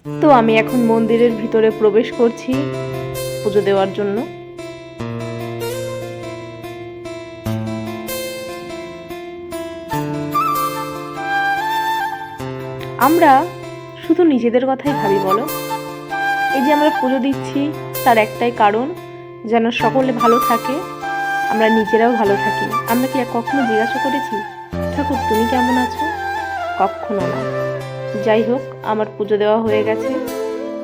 তো আমি এখন মন্দিরের ভিতরে প্রবেশ করছি পুজো দেওয়ার জন্য। আমরা শুধু নিজেদের কথাই ভাবি বলো? এই যে আমরা পুজো দিচ্ছি তার একটাই কারণ, যেন সকলে ভালো থাকে, আমরা নিজেরাও ভালো থাকি। আমরা কি কখনো জিজ্ঞাসা করেছি ঠাকুর তুমি কেমন আছো? কখনো না। যাই হোক, আমার পুজো দেওয়া হয়ে গেছে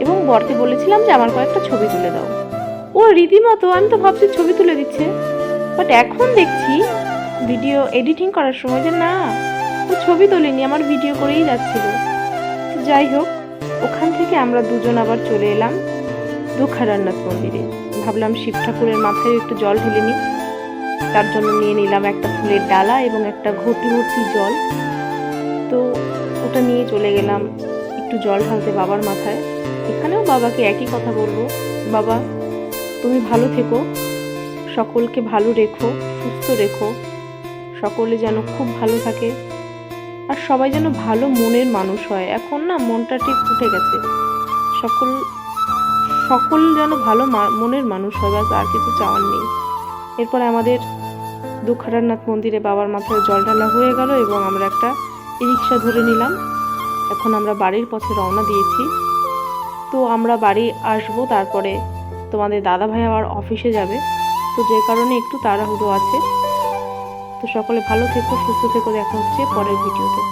এবং বরকে বলেছিলাম যে আমার কয়েকটা ছবি তুলে দাও। ও রীতিমতো, আমি তো ভাবছি ছবি তুলে দিচ্ছে, বাট এখন দেখছি ভিডিও এডিটিং করার সময় যে না, ও ছবি তোলেনি, আমার ভিডিও করেই যাচ্ছিল। যাই হোক, ওখান থেকে আমরা দুজন আবার চলে এলাম দুঃখারারনাথ মন্দিরে। ভাবলাম শিব ঠাকুরের মাথায় একটু জল ঢেলে নিই, তার জন্য নিয়ে নিলাম একটা ফুলের ডালা এবং একটা ঘটি ভর্তি জল। তো ওটা নিয়ে চলে গেলাম একটু জল ঢালতে বাবার মাথায়। এখানেও বাবাকে একই কথা বলবো, বাবা তুমি ভালো থেকো, সকলকে ভালো রেখো, সুস্থ রেখো, সকলে যেন খুব ভালো থাকে, আর সবাই যেন ভালো মনের মানুষ হয়। এখন না মনটা ঠিক উঠে গেছে, সকল সকল যেন ভালো মনের মানুষ হয়, বাস আর কিছু চাওয়ার নেই। এরপরে আমাদের দুঃখারারনাথ মন্দিরে বাবার মাথায় জল ঢালা হয়ে গেল এবং আমরা একটা রিক্সা ধরে নিলাম। এখন আমরা বাড়ির পথে রওনা দিয়েছি। তো আমরা বাড়ি আসবো, তারপরে তোমাদের দাদা ভাই আবার অফিসে যাবে, তো যে কারণে একটু তাড়াহুড়ো আছে। তো সকলে ভালো থেকো, সুস্থ থেকো, দেখা হচ্ছে পরের ভিডিওতে।